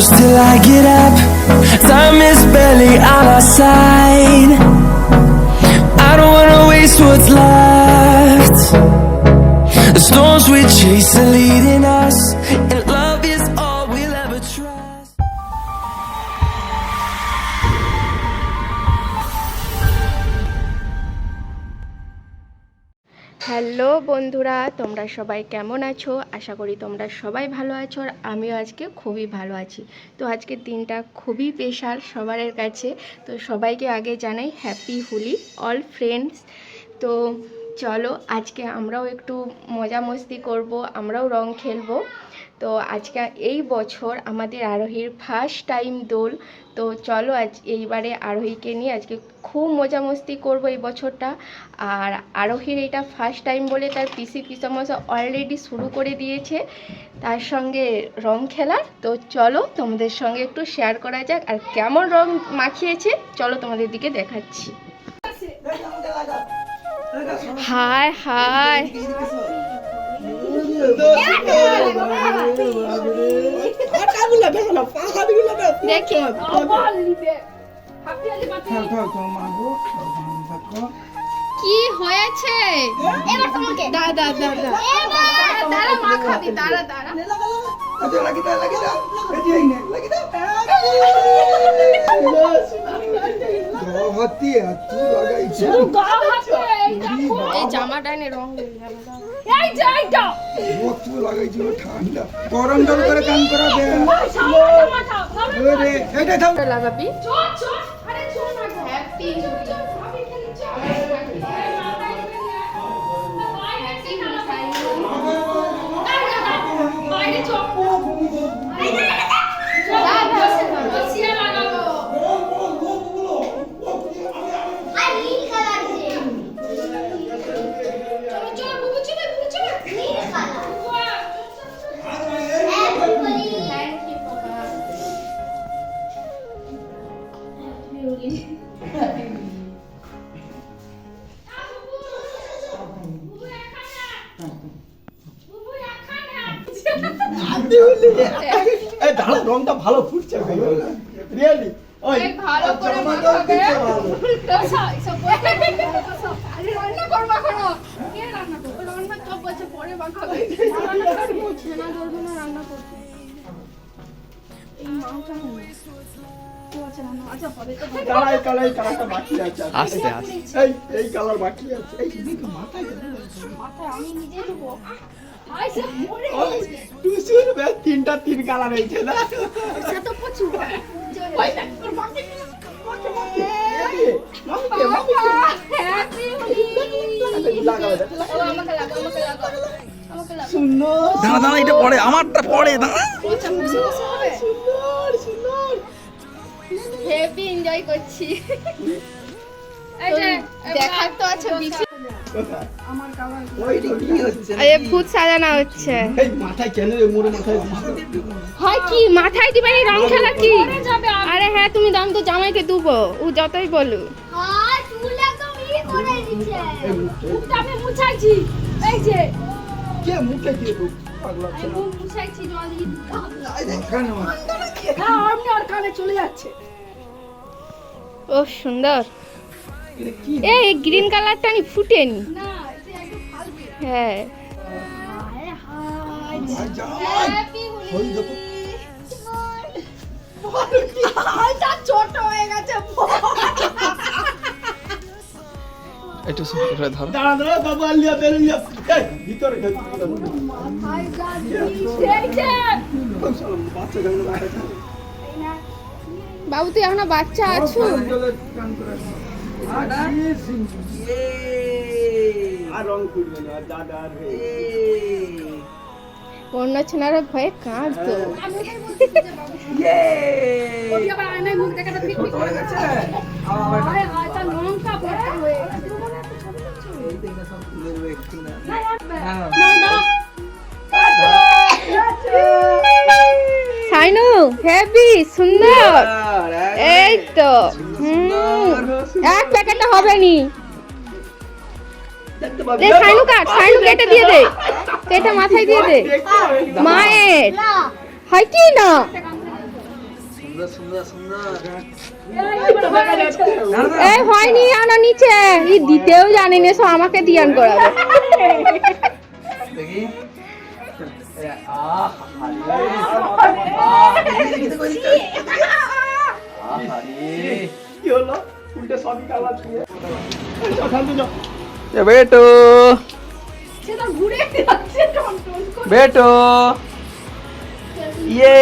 close till I get up. Time is barely on our side. I don't wanna waste what's left. The storms we chase are leading us, and love is all we'll ever trust. Hello বন্ধুরা, তোমরা সবাই কেমন আছো? আশা করি তোমরা সবাই ভালো আছো, আর আমিও আজকে খুবই ভালো আছি। তো আজকের দিনটা খুবই স্পেশাল সবার কাছে। তো সবাইকে আগে জানাই হ্যাপি হোলি অল ফ্রেন্ডস। তো চলো আজকে আমরাও একটু মজা মস্তি করব, আমরাও রং খেলবো। তো আজকে এই বছর আমাদের আরোহীর ফার্স্ট টাইম দোল। তো চলো এইবারে আরোহীকে নিয়ে আজকে খুব মজা মস্তি করবো এই বছরটা। আর আরোহীর এটা ফার্স্ট টাইম বলে তার পিসামশাই অলরেডি শুরু করে দিয়েছে তার সঙ্গে রং খেলার। তো চলো তোমাদের সঙ্গে একটু শেয়ার করা যাক, আর কেমন রং মাখিয়েছে চলো তোমাদের দিকে দেখাচ্ছি। হাই হাই, দেখি কি হয়েছে। দাদা মাখাবি, দাঁড়া এই জামাটা এনে রং লাগাবি। রংটা ভালো ফুটছে রিয়েলি। ভালো করে মাখাবে। রান্না করবা করো, কে রান্না করবে? রান্না সব বছর পরে মাখাবে। রান্না করবে না, রান্না করবে। এই মাংসটা কালারটা বাকি আছে, আস্তে আস্তে এই কালার বাকি আছে। এই মাথায় আমি নিজে দেবো। তিনটা তিন কালার হয়েছে না? দাঁড়া এটা পড়ে, আমারটা পড়ে দাঁড়া। হেভি এনজয় করছি। দেখার তো আছে ভূত সাজানো হচ্ছে। হয় কি মাথায় দিবে রং খেলা কি? আরে হ্যাঁ তুমি দাম তো জামাইকে দেবো, ও যতই বলু। ও সুন্দর। এই গ্রিন কালারটা আমি ফুটেনি। হ্যাঁ ছোট হয়ে গেছে। একটু ধর। বাবু তুই এখনো বাচ্চা আছো? অন্য ছেনারা ভয়ে কাঁদতো। সাইনু হেভি সুন্দর। এই তো এক প্যাকেটটা হবে নি। সাইনু কাট, সাইনু কেটে দিয়ে দে, কেটে মাথায় দিয়ে দে। মায়ের হয় কি না এই হয়নি আনা নিচে ই দিতেও জানি না, সব আমাকে দিয়ান করাবে। দেখি কি হলো? উল্টে সবই কালার দিয়ে। এই চল, শান্ত চল। বেটো সেটা ঘুরে যাচ্ছে টনটন করে। বেটো ইয়ে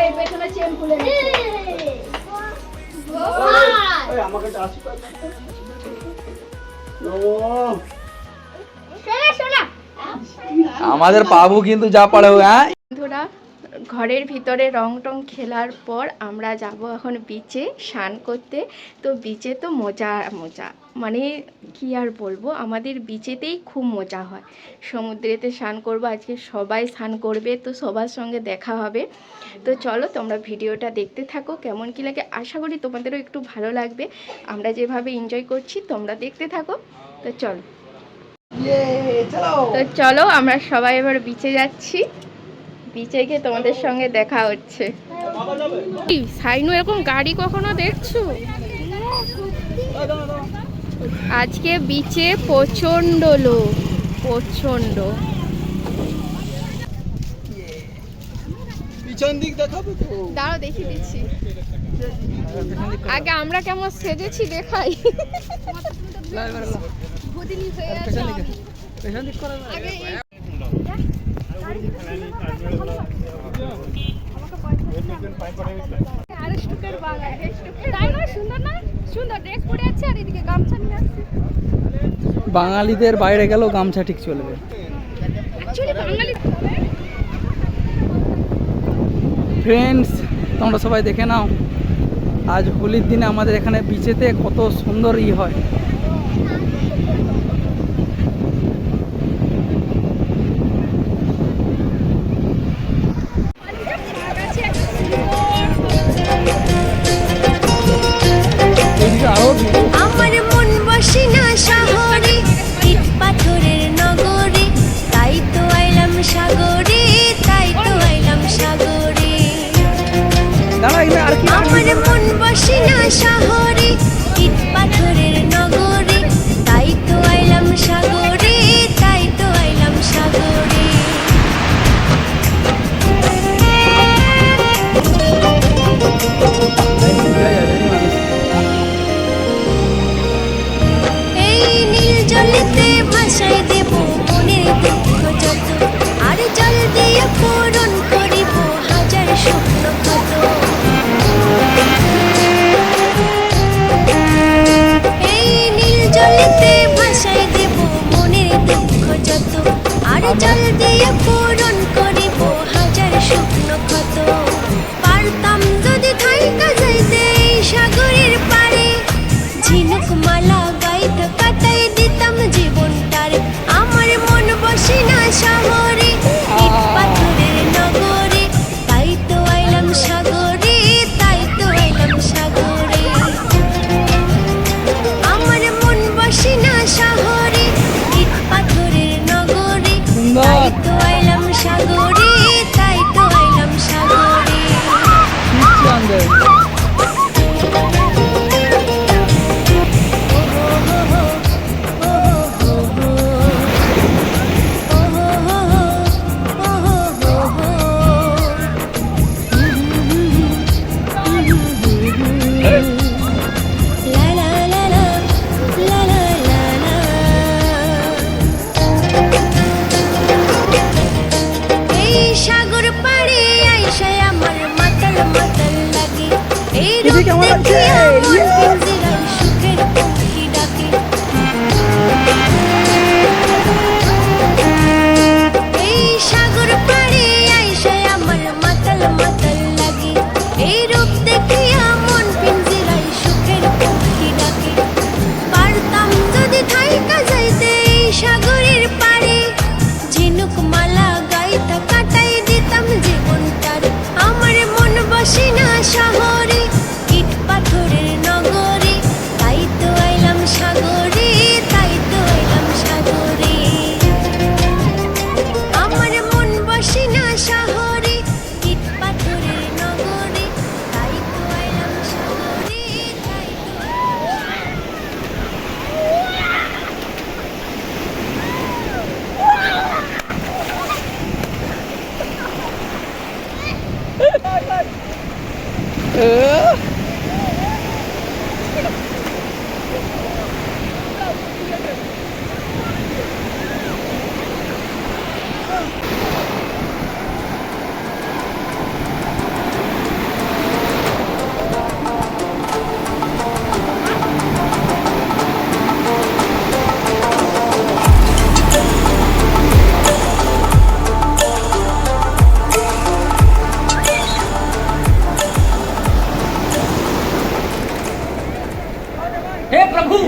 এই পেছনে চেন খুলে নিচ্ছে। এই আমাকে একটা আশীর্বাদ দাও। ও আমাদের বাবু কিন্তু যা পারে ও, হ্যাঁ বন্ধুরা, ঘরের ভিতরে রং টং খেলার পর আমরা যাব এখন বিচে স্নান করতে। তো বিচে তো মজা মজা, মানে কি আর বলবো, আমাদের বিচেতেই খুব মজা হয়। সমুদ্রেতে স্নান করবো আজকে, সবাই স্নান করবে, তো সবার সঙ্গে দেখা হবে। তো চলো তোমরা ভিডিওটা দেখতে থাকো, কেমন কি লাগে আশা করি তোমাদেরও একটু ভালো লাগবে। আমরা যেভাবে এনজয় করছি তোমরা দেখতে থাকো। তো চলো তো চলো আমরা সবাই এবার বিচে যাচ্ছি, বিচে গিয়ে তোমাদের সঙ্গে দেখা হচ্ছে। সাইনু এরকম গাড়ি কখনো দেখছো? আজকে বিচে প্রচন্ড লোক, প্রচন্ড। পিছন দিক দেখাবো তো। দাঁড়াও দেখিয়ে দিচ্ছি, আগে আমরা কেমন সেজেছি দেখাই। বাঙালিদের বাইরে গেলেও গামছা ঠিক চলবে। ফ্রেন্ডস, তোমরা সবাই দেখে নাও, আজ হোলির দিনে আমাদের এখানে বিচেতে কত সুন্দর হয়। আমার মন বসে না শহরে, ইট পাথরের নগরে, তাই তো আইলাম সাগরে, তাই তো আইলাম সাগরে। আমার মন বসে না শহরে, ইট পাথরের নগরে, তাই তো আইলাম সাগরে, তাই তো আইলাম সাগরে। এই নীল জলেতে ভাসাই দেব মনের দুঃখ যত, আর জল দিয়ে পূরণ করিব হাজার স্বপ্ন কত। এই নীল জলেতে ভাসাই দেব মনের দুঃখ যত, আর জল দিয়ে পূরণ করিব হাজার স্বপ্ন কত। পারতাম যদি থাইকা যাইতে এই সাগরের পাড়ে, ঝিনুক মালা গাইতে কাটাই দিতাম জীবনটার। আমার মন বসে না শহরে, ইট পাথরের নগরে, তাই তো আইলাম সাগরে, তাই তো আইলাম সাগরে। আমার মন বসে না শহরে, ইট পাথরের নগরে, তাই তো আইলাম সাগরে, তাই তো আইলাম সাগরে। La la la la, la la la la। এই সাগর পাড়ে আইসায় আমার মাতাল মাতাল লাগে, এই রূপ দেখিয়া মন পিঞ্জিরায় সুখের পঙ্খী ডাকে। এই সাগর পাড়ে আইসায় আমার মাতাল মাতাল লাগে, এই রূপ দেখিয়া মন পিঞ্জিরায় সুখের পঙ্খী ডাকে। পারতাম যদি থাইকা যাইতে এই সাগরের পাড়ে, ঝিনুক মালা গাইতা কাটাই দিতাম জীবনটার। আমার মন বসে না শহরে, ইট পাথরের নগরে,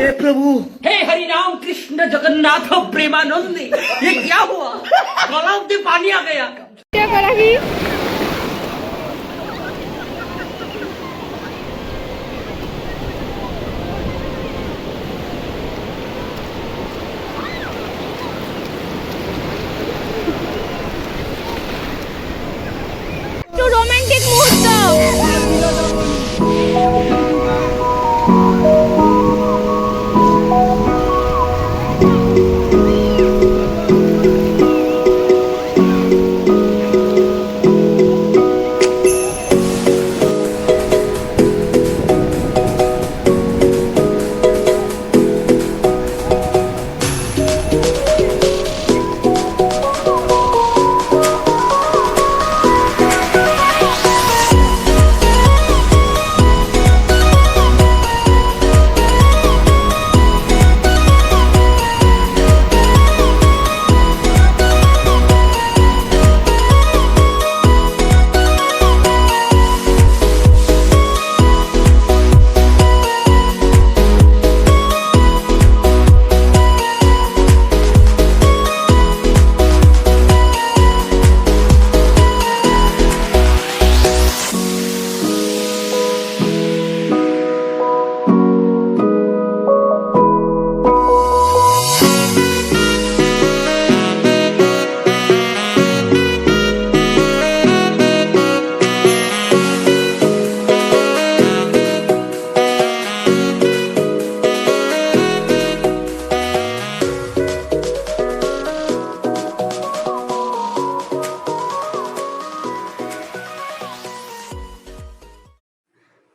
हे हरि राम कृष्ण जगन्नाथ प्रेमानंद, ये क्या हुआ? गलाव में पानी आ गया। একটু রোমান্টিক মুহূর্ত।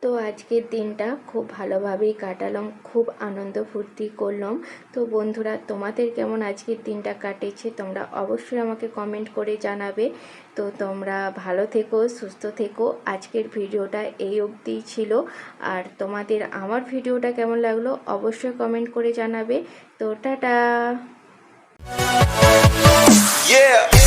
তো আজকের দিনটা খুব ভালোভাবেই কাটালাম, খুব আনন্দ ফুর্তি করলাম। তো বন্ধুরা, তোমাদের কেমন আজকের দিনটা কাটেছে তোমরা অবশ্যই আমাকে কমেন্ট করে জানাবে। তো তোমরা ভালো থেকো, সুস্থ থেকো। আজকের ভিডিওটা এই অবধিই ছিল। আর তোমাদের আমার ভিডিওটা কেমন লাগলো অবশ্যই কমেন্ট করে জানাবে। তো টাটা। Yeah.